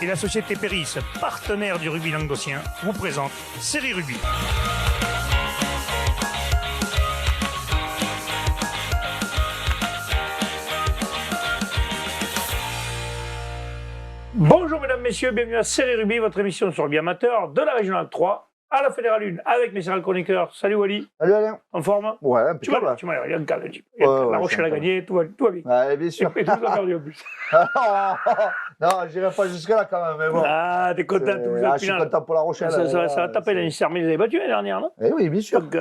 et la société Péris, partenaire du rugby languedocien, vous présente Série Rugby. Bonjour mesdames, messieurs, bienvenue à Série Rugby, votre émission sur le rugby amateur de la Régionale 3 à la Fédérale 1 avec mes serial chroniqueurs. Salut Wally. Salut Alain. En forme? Ouais, Tu m'as impeccable. tu m'as l'air, il y a un calme, Ouais, La Rochelle a gagné, tout va bien. Ouais, bien sûr. Et tout le monde a perdu en plus. Non, j'irai pas jusque-là quand même, mais bon. Ah, t'es content, tout Je suis content pour la Rochelle. Ça va taper l'année dernière, mais ils avaient battu l'année dernière, non? Eh oui, bien sûr. Donc,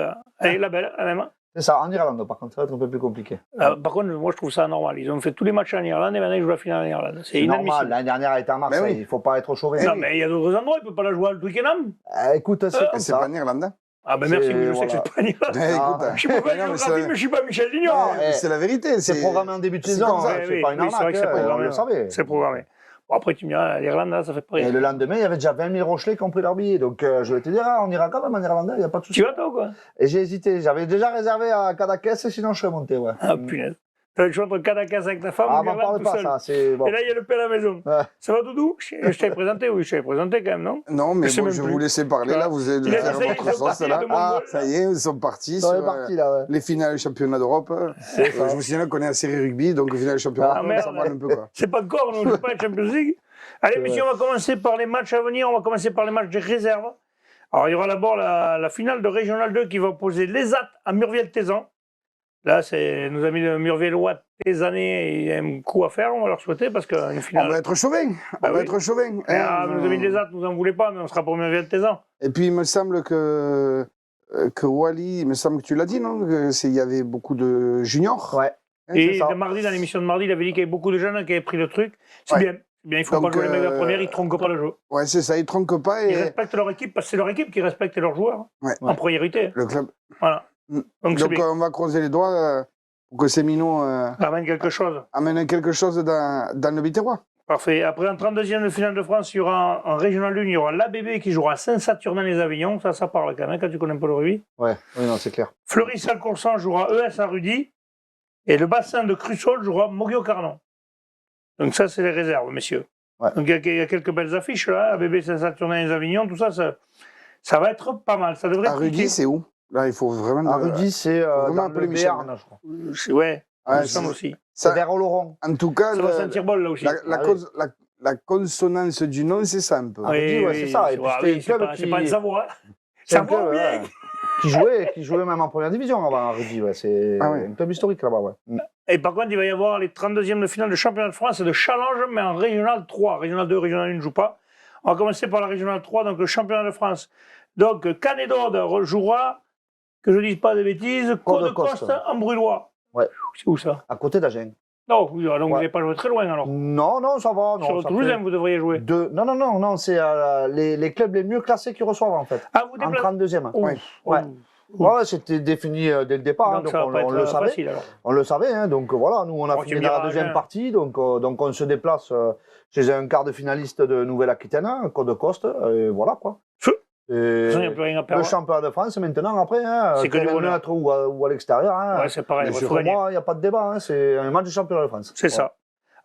et la belle, la même. C'est ça, en Irlande par contre, ça va être un peu plus compliqué. Par contre, moi je trouve ça anormal. Ils ont fait tous les matchs en Irlande et maintenant ils jouent la finale en Irlande. C'est Normal, inadmissible. l'année dernière elle était à Marseille, oui. il faut pas être chauvin. Non, mais il y a d'autres endroits, il ne peut pas la jouer à Twickenham. Écoute, c'est comme C'est ça. pas en Irlande. Hein. Ah ben merci, C'est- mais je sais voilà. que c'est pas en Irlande. Écoute, Ah, Je suis pas non, mais géographie, c'est- mais je suis pas Michel Dignon. non, mais eh, c'est la vérité. C'est programmé en début de c'est saison, comme ça. hein, Oui, c'est oui, pas une oui, c'est vrai arnaque, que c'est on programmé. le savait. C'est programmé. Bon, après tu me diras, l'Irlande, là, ça fait pas Et rien. le lendemain, il y avait déjà 20 000 Rochelais qui ont pris leur billet. Donc je vais te dire, on ira quand même en Irlande, il n'y a pas de souci. Tu vas toi ou quoi? Et j'ai hésité, j'avais déjà réservé à Cadaqués, sinon je serais monté, ouais. Ah punaise. T'as le choix entre Cadaqués avec ta femme Ah, ou m'en l'Irlande parle tout pas, seul. ça, c'est bon. Et là, il y a le père à la maison. Ouais. Ça va Doudou? Je t'avais présenté, oui, je t'avais présenté quand même, non? Non, mais Je sais bon, même je vais plus. vous laisser parler. Voilà. Là, vous allez Il a faire essayé, votre ils sont sauce. partis, Là. de Ah, Mongol. ça y est, ils sont partis Ça sur est parti là, ouais. les finales du championnat d'Europe. C'est ça. Je vous signale qu'on est à série rugby, donc finale du championnat Ah, d'Europe, ça merde. m'en un peu quoi. C'est pas encore, nous, on joue pas la Champions League. Allez, C'est messieurs, on va commencer par les matchs à venir. On va commencer par les matchs des réserves. Alors, il y aura d'abord la finale de Régional 2 qui va opposer les AT à Murviel-Tézan. Là, c'est nos amis de Murviel-Ouat, Tézanais, il y a un coup à faire, on va leur souhaiter, parce qu'une On finale. va être chauvin. Bah On va oui. être chauvin. Ah, nos amis des AT, nous en voulez pas, mais on sera pour Murviel-Tézan. Et puis, il me semble que Wally, il me semble que tu l'as dit, non? Il y avait beaucoup de juniors. Ouais. Hein, Et c'est ça. de mardi, dans l'émission de mardi, il avait dit qu'il y avait beaucoup de jeunes qui avaient pris le truc. C'est Ouais. bien. C'est bien, il faut Donc, pas jouer les mecs de la première, ils ne tronquent pas le jeu. Ouais, c'est ça, ils tronquent pas. Ils Et respectent leur équipe, parce que c'est leur équipe qui respecte leurs joueurs, Ouais. en priorité. le club. Voilà. Mm. Donc, c'est Donc, bien. on va croiser les doigts pour que ces minots Ramène quelque chose. amènent quelque chose dans le Biterrois. Parfait. Après, en 32e de finale de France, il y aura en Régional 1, il y aura l'ABB qui jouera à Saint-Saturnin-les-Avignons. Ça parle quand même, quand tu connais un peu le rugby. Ouais, oui, non, c'est clair. Fleury-Salcoursan jouera ES à Rudy. Et le bassin de Crussol jouera Mogio-Carnon. Donc ça, c'est les réserves, messieurs. Ouais. Donc il y a quelques belles affiches, là. ABB, Saint-Saturnin-les-Avignons, tout ça, ça va être pas mal. Ça devrait À Rudy, piquer. c'est où? Là, il faut vraiment. À Rudy, c'est vraiment dans appeler le Michel. Béarn, je crois. Ouais, Ouais, ça me semble aussi. C'est ça- vers Oloron. En tout cas, Ça va sentir bon, là aussi. la Ah oui. la consonance du nom, c'est ça un peu. Ah, Rudy, ouais, c'est ça. Et puis, c'était le c'est club pas une Savoie. C'est un Savoie club, ou bien qui jouait même en première division avant à Rudy. Ouais. C'est Ah ouais. un club historique là-bas. Ouais. Et par contre, il va y avoir les 32e de finale de championnat de France et de challenge, mais en Régional 3. Régional 2, Régional 1 ne joue pas. On va commencer par la Régional 3, donc le championnat de France. Donc, Canet-d'Aude jouera, que je ne dise pas de bêtises, Côte-de-Coste en Brulois. Ouais. C'est où ça? À côté d'Agen. Non, donc vous Ouais. n'avez pas joué très loin alors. Non, non, ça va. Non, Sur le ça Toulousain, fait vous devriez jouer. Non, c'est les clubs les mieux classés qui reçoivent en fait. Ah, vous En déplacez. 32e. Ouf, Ouais. Ouais. ouf. Ouais, c'était défini dès le départ, hein, Donc, ça donc va pas on être le savait. facile alors. On le savait, hein, donc voilà, nous on a Oh, tu fini me dans la diras, deuxième hein. partie, donc on se déplace chez un quart de finaliste de Nouvelle-Aquitaine, hein, Côte-de-Coste, et voilà quoi. Feu. Et De toute façon, il n'y a plus rien à le perdre. championnat de France maintenant après, hein, C'est que du terrain bonheur. neutre ou à l'extérieur, hein, Ouais, c'est pareil, Mais il faut pour gagner. moi il n'y a pas de débat, hein, c'est un match du championnat de France. C'est ça.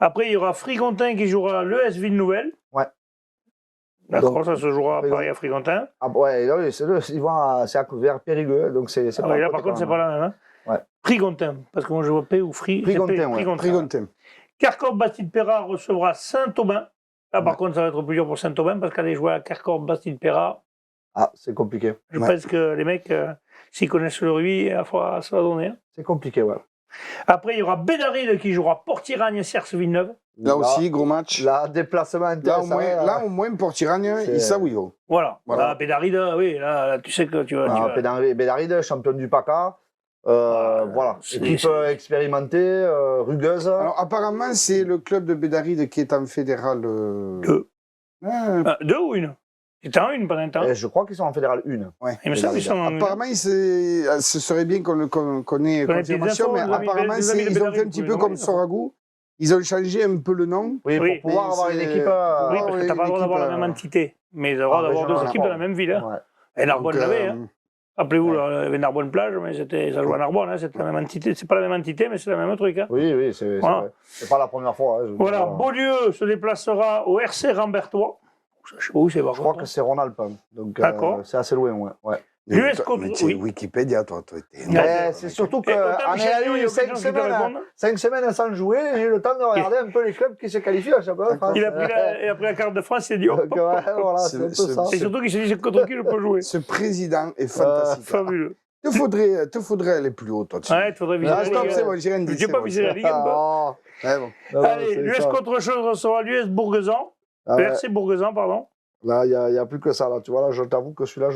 Après, il y aura Frigontin qui jouera l'ES Ville-Nouvelle. Ouais. D'accord, Donc, ça se jouera Frigontin. pareil à Frigontin. Ah ouais, là, ils vont c'est vers Périgueux, donc c'est Ah oui, là, par contre, c'est pas la même. Hein. Ouais. Frigontin, parce que moi je vois P ou Frigontin, c'est ouais. Frigontin. Carcorp-Bastide-Péra recevra Saint-Aubin. Là, par Ouais. contre, ça va être plus dur pour Saint-Aubin parce qu'aller jouer à Carcorp-Bastide-Péra, Ah, c'est compliqué. je Ouais. pense que les mecs, s'ils connaissent le rugby, à la fois, ça va donner. Hein. C'est compliqué, ouais. Après, il y aura Bédaride qui jouera Portiragne-Cerce-Villeneuve. Là aussi, gros match. Là, déplacement Là, intéressant. au moins, pour Tiragne, C'est- ils savent où ils vont. Voilà. Voilà. Là, Bédaride, oui, là, tu sais que tu vas. Bédaride, champion du PACA. Voilà. c'est- Équipe c'est- expérimentée, rugueuse. Alors, apparemment, c'est le club de Bédaride qui est en fédéral. Deux. Ah, Deux ou une? C'était en une pendant un temps. Et je crois qu'ils sont en fédéral 1. ouais. Il me semble qu'ils sont en une. Apparemment, ce serait bien qu'on ait Qu'on ait confirmation, des mais infos, nos amis apparemment, des amis de ils ont fait un Bédaride, petit vous peu les comme envoyez, Soragou. Ils ont changé un peu le nom. Oui, Oui, pour pouvoir mais avoir une c'est- équipe. Oui, parce que ouais, tu n'as pas le droit une d'avoir la équipe, même entité. Mais tu as le droit Ah, d'avoir deux régional, équipes de la même ville. Hein. Ouais. Et Narbonne Donc, l'avait. Hein. Rappelez-vous, il y avait Narbonne-Plage, mais ça jouait à Narbonne, hein, c'était la même entité. C'est pas la même entité, mais c'est le même truc. Hein. Oui, c'est Voilà. vrai. C'est pas la première fois. Hein, Voilà, Beaulieu se déplacera au RC Rambertois. Je sais pas où c'est, par Je crois contre. que c'est Rhône-Alpes. Donc, D'accord. c'est assez loin, ouais. L'US contre. Mais c'est Oui. Wikipédia, toi. C'est surtout qu'on autant Michel Dion, il y a eu aucune chance qu'il te réponde. 5 semaines sans jouer, j'ai eu le temps de regarder un peu les clubs qui se qualifient à championnat de France. Il a pris la carte de France, il a dit hop, Donc, voilà, c'est un peu ça. Et surtout qu'il s'est dit c'est contre qui je peux jouer. Ce président est fantastique. Fabuleux. Te faudrait aller plus haut, toi. Ouais, il faudrait viser la Stop, Ligue. c'est bon, j'ai rien dit. Je n'ai pas visé la Ligue. Ah, Ouais, bon. non, Allez, c'est l'US ça. contre chose recevra l'US Bourguesan. Ah, Le RC Bourguesan, pardon. Là, il n'y a plus que ça. Là. Tu vois, là, je t'avoue que celui-là,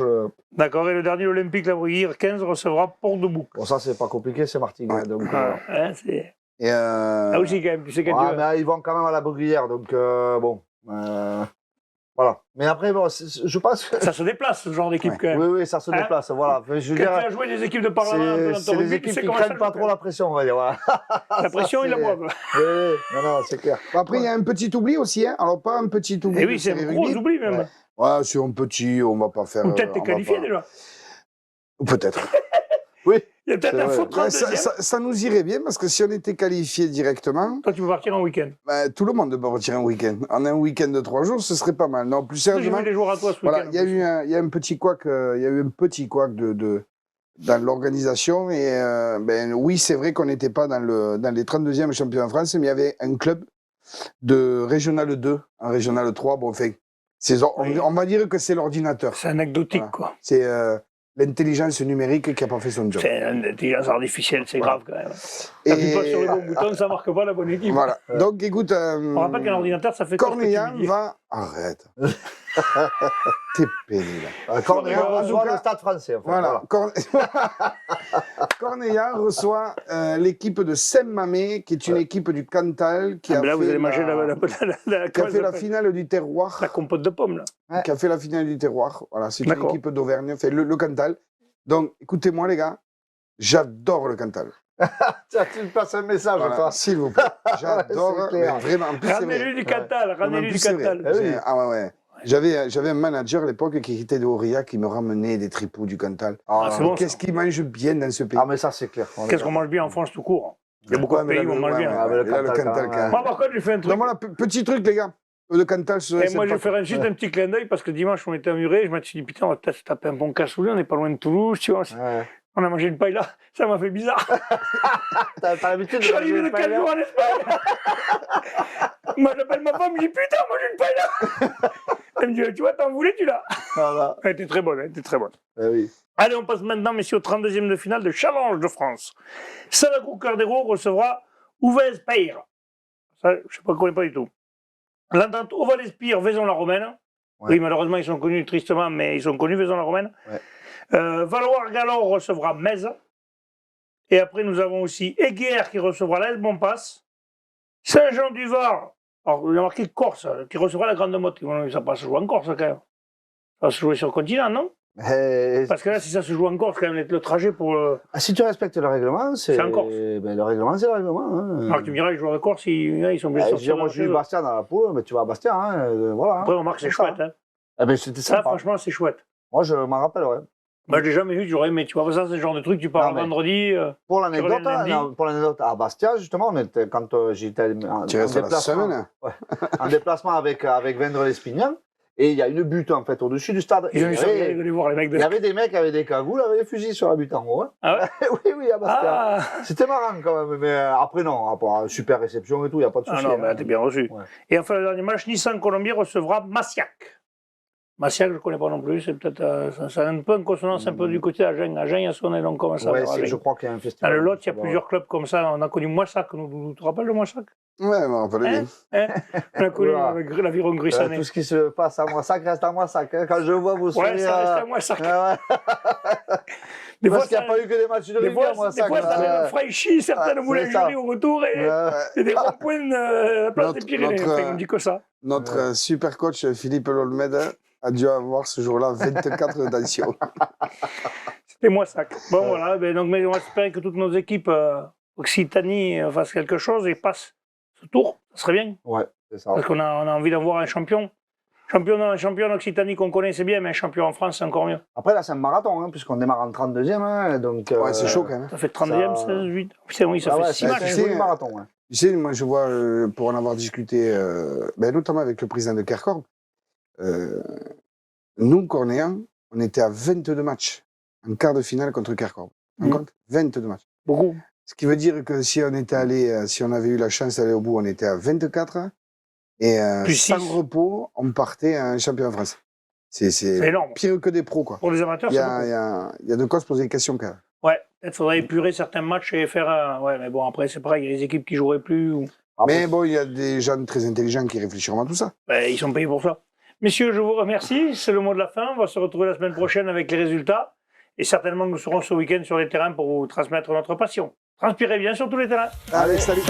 D'accord, et le dernier Olympique Labruyère 15 recevra Port-de-Bouc. Bon, ça, c'est pas compliqué, c'est Martigues. Ouais. Donc, Hein, c'est... Et Là aussi, quand même, tu sais quand ouais, tu veux. mais ils vont quand même à la Bruguière, donc bon. Voilà. Mais après, bon, je pense que. Ça se déplace, ce genre d'équipe, Ouais. quand même. Oui, ça se Hein déplace. Voilà. Je veux Quand dire, tu as joué des équipes de Parlement un peu dans c'est ton des rugby, tu équipes sais qui comment craignent ça pas joue, trop la pression, on va dire. Voilà. La pression, ils la c'est- boivent. Oui, non, c'est clair. après, il y a un petit oubli aussi. Hein. Alors, pas un petit oubli. Et de oui, c'est un série gros rugby. oubli, même. Ouais. Ouais, c'est un petit, on va pas faire. Ou peut-être t'es on va qualifié, pas- déjà. Peut-être. Oui. Il y a peut-être C'est un vrai. faux Ouais, 32e. ça nous irait bien parce que si on était qualifié directement, Toi, tu peux partir en week-end. bah, tout le monde peut partir un week-end. En un week-end de 3 jours, ce serait pas mal. Non, plus J'ai sérieusement. vu des joueurs à toi ce Voilà, week-end. il y a un petit couac, dans l'organisation et oui, c'est vrai qu'on n'était pas dans les 32e championnats de France, mais il y avait un club de Régional 2 en Régional 3. Bon, enfin, Oui. on va dire que c'est l'ordinateur. C'est anecdotique, Voilà. quoi. C'est l'intelligence numérique qui n'a pas fait son job. C'est l'intelligence artificielle, c'est Voilà. grave, quand même. T'appuies pas sur Et le bon bouton, ça marque pas la bonne équipe. voilà. Donc, écoute, On rappelle qu'un ordinateur, ça fait quoi ce que tu Cornéan lui dis. va. Arrête. T'es pénible. Cornéan En tout reçoit cas, le stade français. En fait, Voilà. Cornéan reçoit l'équipe de Saint-Mamé, qui est une équipe du Cantal, qui Ah, a ben là, vous fait allez manger la comment ça s'appelle finale du terroir. La compote de pommes, là. Qui a fait la finale du terroir. Voilà, c'est une D'accord. équipe d'Auvergne, fait le Cantal. Donc, écoutez-moi, les gars, j'adore le Cantal. Tiens, tu me passes un message, Voilà, toi. s'il vous plaît. J'adore, C'est clair. mais vraiment. En plus, c'est vrai. Ramenez-lui du Cantal, Non, mais en ramenez-lui plus, du c'est vrai. Cantal. Eh oui. Ah ouais. J'avais un manager à l'époque qui était de Aurillac qui me ramenait des tripots du Cantal. Ah, c'est bon, Qu'est-ce qu'ils mangent bien dans ce pays. Ah, mais ça, c'est clair. Qu'est-ce qu'on mange bien en France tout court? Il y a beaucoup Ouais, de mais pays là, où on mange ouais, bien. ouais, Ah, mais le ouais, là, le Cantal, Cantal, quand quand même, même. Moi, par contre, j'ai fait un truc. Non, voilà, petit truc, les gars. Le Cantal, ce Et moi, je vais faire juste un petit clin d'œil parce que dimanche, on était à Muret. Je me suis dit, putain, on va peut-être se taper un bon cassoulet. On n'est pas loin de Toulouse, tu vois. Ouais. On a mangé une paella. Ça m'a fait bizarre. T'as l'habitude Je suis arrivé de 4 jours en Espagne. Moi, j'appelle ma femme, je dis, putain, moi, j'ai une paella. Elle me dit, tu vois, t'en voulais, tu l'as. Voilà. Elle était très bonne, elle était très bonne. Eh oui. Allez, on passe maintenant, messieurs, au 32e de finale de Challenge de France. Salagro Cardero recevra Ouvez Payre. Ça, je ne sais pas quoi, pas du tout. L'entente Oval-Espire, Vaison-la-Romaine. Ouais. Oui, malheureusement, ils sont connus tristement, mais ils sont connus, Vaison-la-Romaine. Ouais. Valoir-Galon recevra Metz. Et après, nous avons aussi Eguerre qui recevra l'Aise Montpasse. Saint-Jean-du-Var, alors il y a marqué Corse, qui recevra la Grande Motte. Ça va se jouer en Corse, quand même. Ça va se jouer sur le continent, non? Parce que là, si ça se joue en Corse, quand même, le trajet pour. Si tu respectes le règlement, C'est en Corse. Ben, le règlement, c'est le règlement. Hein. Alors tu me diras, les joueurs de Corse, ils sont bien Je veux sortis. dire, moi, j'ai eu Bastia dans la poule, mais tu vas à Bastia, hein, voilà. Après, on remarque, c'est ça. chouette. Hein. Eh ben, c'était Ça, sympa. franchement, c'est chouette. Moi, je m'en rappelle, ouais. Moi, je l'ai jamais vu, j'aurais aimé. Tu vois, ça, c'est le genre de truc, tu pars Non, un mais- vendredi. Pour Tu l'anecdote, reviens lundi. à Bastia, justement, quand j'étais en Tu restes la déplacement, semaine. en déplacement avec Vendre-l'Espignan, et il y a une butte, en fait, au-dessus du stade. Ils ont eu ça, Et de les voir, les mecs de. il y avait des mecs avec des cagoules, avec des fusils sur la butte en haut. Hein. Ah ouais oui, à Bastia. Ah, C'était marrant quand même, mais après non, après, super réception et tout, il n'y a pas de ah souci. non, hein. mais là, t'es bien reçu. Ouais. Et enfin, le dernier match, Nissan-Colombier recevra Massiac. Massiac, je ne connais pas non plus. C'est peut-être. Ça a un peu en consonance un peu du côté d'Agen. Agen, il y a son élan comme ça. Ouais, vers Agen. je crois qu'il y a un Dans festival. le Lot, il y a Ça plusieurs clubs comme ça. On a connu Moissac. Tu te rappelles de Moissac? Ouais, mais on peut le Hein dire. Hein On a connu Voilà. l'aviron Grissanet. Tout ce qui se passe à Moissac reste à Moissac. Hein. Quand je vois vos sourires. Ouais, ça reste à Moissac. Des Des Parce qu'il n'y ça- a pas eu que des matchs de Des rugby fois, à Moissac. des fois, ça hein. avait fraîchi certaines Ouais, boulangeries c'est ça. au retour et des ronds-points à la place des Pyrénées. notre, Enfin, on dit que ça. Notre super coach Philippe Lolmed a dû avoir ce jour-là 24 de tension. C'était Moissac. Bon, voilà. Ben, donc, mais on espère que toutes nos équipes Occitanie fassent quelque chose et passent ce tour. Ça serait bien. Ouais, c'est ça. Parce qu'on a envie d'avoir un champion. Champion d'Occitanie qu'on connaît, c'est bien, mais champion en France, c'est encore mieux. Après, là, c'est un marathon, hein, puisqu'on démarre en 32e. Hein, donc, Ouais, c'est chaud quand même. Ça fait 30e, Ça- 16, 8. Putain, oui, ça ah fait ouais, 6 c'est matchs. un joli marathon. Ouais. Tu sais, moi, je vois, pour en avoir discuté, notamment avec le président de Kerkorb, nous, Cornéens, on était à 22 matchs en quart de finale contre Kerkorb. Tu te rends compte 22 matchs. Beaucoup. Ce qui veut dire que si on était allé, si on avait eu la chance d'aller au bout, on était à 24. Et Plus sans 6. repos, on partait à un champion de France. C'est énorme. Pire que des pros, quoi. Pour les amateurs, Il y c'est a, beaucoup. il y a de quoi se poser des questions, quand même. Ouais, peut-être faudrait épurer certains matchs et faire un... Ouais, mais bon, après, c'est pareil, il y a des équipes qui joueraient plus. Ou... Mais bon, il y a des gens très intelligents qui réfléchiront à tout ça. Ben, ils sont payés pour ça. Messieurs, je vous remercie. C'est le mot de la fin. On va se retrouver la semaine prochaine avec les résultats. Et certainement, nous serons ce week-end sur les terrains pour vous transmettre notre passion. Transpirez bien sur tous les terrains. Allez, salut.